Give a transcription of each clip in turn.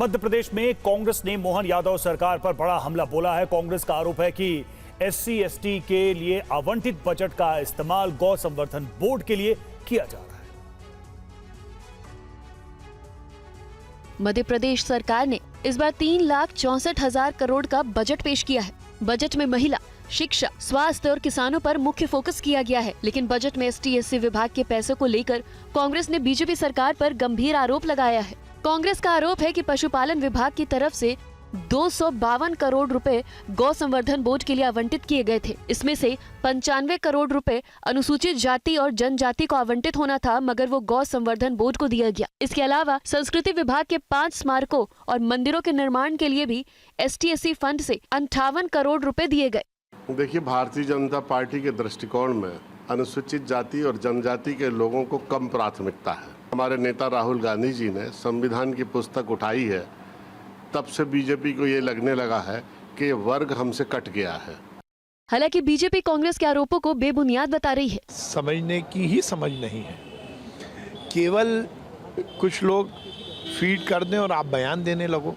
मध्य प्रदेश में कांग्रेस ने मोहन यादव सरकार पर बड़ा हमला बोला है। कांग्रेस का आरोप है कि SC/ST के लिए आवंटित बजट का इस्तेमाल गौ संवर्धन बोर्ड के लिए किया जा रहा है। मध्य प्रदेश सरकार ने इस बार 3,64,000 करोड़ का बजट पेश किया है। बजट में महिला, शिक्षा, स्वास्थ्य और किसानों पर मुख्य फोकस किया गया है। लेकिन बजट में ST/SC विभाग के पैसों को लेकर कांग्रेस ने बीजेपी सरकार पर गंभीर आरोप लगाया है। कांग्रेस का आरोप है कि पशुपालन विभाग की तरफ से 252 करोड़ रुपए गौ संवर्धन बोर्ड के लिए आवंटित किए गए थे। इसमें से 95 करोड़ रुपए अनुसूचित जाति और जनजाति को आवंटित होना था, मगर वो गौ संवर्धन बोर्ड को दिया गया। इसके अलावा संस्कृति विभाग के 5 स्मारकों और मंदिरों के निर्माण के लिए भी ST/SC फंड से 58 करोड़ रुपए दिए गए। देखिए, भारतीय जनता पार्टी के दृष्टिकोण में अनुसूचित जाति और जनजाति के लोगों को कम प्राथमिकता है। हमारे नेता राहुल गांधी जी ने संविधान की पुस्तक उठाई है, तब से बीजेपी को ये लगने लगा है कि ये वर्ग हमसे कट गया है। हालांकि बीजेपी कांग्रेस के आरोपों को बेबुनियाद बता रही है। समझने की ही समझ नहीं है, केवल कुछ लोग फीड कर दें और आप बयान देने लगो।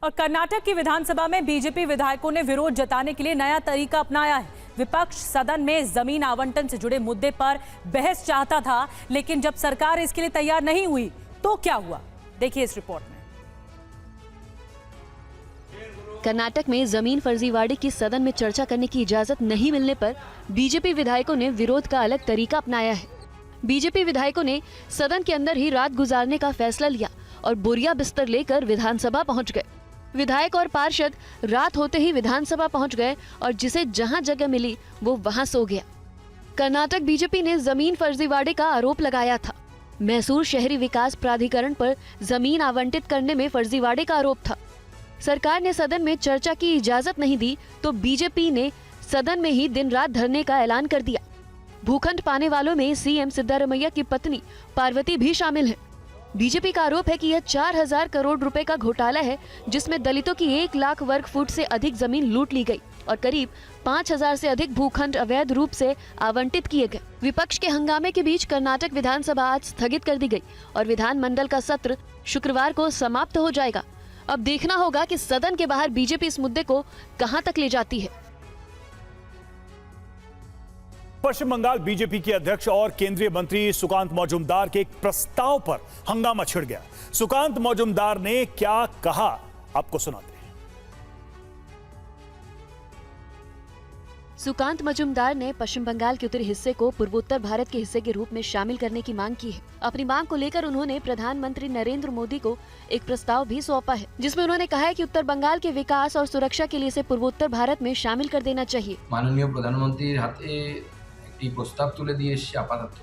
और कर्नाटक की विधानसभा में बीजेपी विधायकों ने विरोध जताने के लिए नया तरीका अपनाया है। विपक्ष सदन में जमीन आवंटन से जुड़े मुद्दे पर बहस चाहता था, लेकिन जब सरकार इसके लिए तैयार नहीं हुई तो क्या हुआ, देखिए इस रिपोर्ट में। कर्नाटक में जमीन फर्जीवाड़े की सदन में चर्चा करने की इजाजत नहीं मिलने पर बीजेपी विधायकों ने विरोध का अलग तरीका अपनाया है। बीजेपी विधायकों ने सदन के अंदर ही रात गुजारने का फैसला लिया और बोरिया बिस्तर लेकर विधानसभा पहुंच गए। विधायक और पार्षद रात होते ही विधानसभा पहुंच गए और जिसे जहां जगह मिली वो वहां सो गया। कर्नाटक बीजेपी ने जमीन फर्जीवाड़े का आरोप लगाया था। मैसूर शहरी विकास प्राधिकरण पर जमीन आवंटित करने में फर्जीवाड़े का आरोप था। सरकार ने सदन में चर्चा की इजाजत नहीं दी तो बीजेपी ने सदन में ही दिन रात धरने का ऐलान कर दिया। भूखंड पाने वालों में CM सिद्धारमैया की पत्नी पार्वती भी शामिल है। बीजेपी का आरोप है कि यह 4,000 करोड़ रुपए का घोटाला है, जिसमें दलितों की 1 लाख वर्ग फुट से अधिक जमीन लूट ली गई और करीब 5,000 से अधिक भूखंड अवैध रूप से आवंटित किए गए। विपक्ष के हंगामे के बीच कर्नाटक विधानसभा आज स्थगित कर दी गई और विधानमंडल का सत्र शुक्रवार को समाप्त हो जाएगा। अब देखना होगा कि सदन के बाहर बीजेपी इस मुद्दे को कहां तक ले जाती है। पश्चिम बंगाल बीजेपी के अध्यक्ष और केंद्रीय मंत्री सुकांत मजूमदार के एक प्रस्ताव पर हंगामा छिड़ गया। सुकांत मजूमदार ने क्या कहा, आपको सुनाते हैं। सुकांत मजूमदार ने पश्चिम बंगाल के उत्तरी हिस्से को पूर्वोत्तर भारत के हिस्से के रूप में शामिल करने की मांग की है। अपनी मांग को लेकर उन्होंने प्रधानमंत्री नरेंद्र मोदी को एक प्रस्ताव भी सौंपा है, जिसमें उन्होंने कहा है कि उत्तर बंगाल के विकास और सुरक्षा के लिए इसे पूर्वोत्तर भारत में शामिल कर देना चाहिए। माननीय प्रधानमंत्री हाथे एक प्रस्ताव तुले दिए आपातत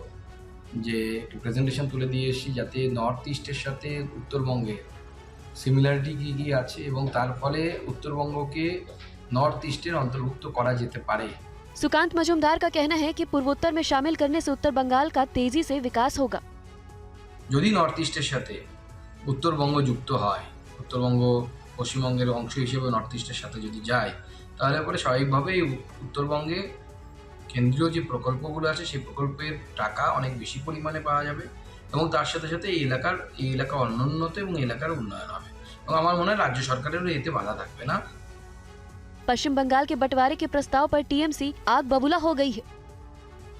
যে একটু প্রেজেন্টেশন তুলে দিয়ে এসেছি, যাতে নর্থ ইস্টের সাথে উত্তরবঙ্গে সিমিলারিটি কি কি আছে এবং তার ফলে উত্তরবঙ্গকে নর্থ ইস্টের অন্তর্ভুক্ত করা যেতে পারে। सुकांत मजूमदार का कहना है कि पूर्वोत्तर में शामिल करने से उत्तर बंगाल का तेजी से विकास होगा। যদি নর্থ ইস্টের সাথে উত্তরবঙ্গ যুক্ত হয়, উত্তরবঙ্গ পশ্চিমবঙ্গের অংশ হিসেবে নর্থ ইস্টের সাথে যদি যায়, তাহলে পরে স্বাভাবিকভাবেই উত্তরবঙ্গে কেন্দ্রীয় যে প্রকল্পগুলো আছে সেই প্রকল্পের টাকা অনেক বেশি পরিমাণে পাওয়া যাবে এবং তার সাথে সাথে এই এলাকা অনুন্নত এবং এলাকার উন্নয়ন হবে এবং আমার মনে হয় রাজ্য সরকারেরও এতে বাধা থাকবে না। पश्चिम बंगाल के बंटवारे के प्रस्ताव पर TMC आग बबूला हो गई है।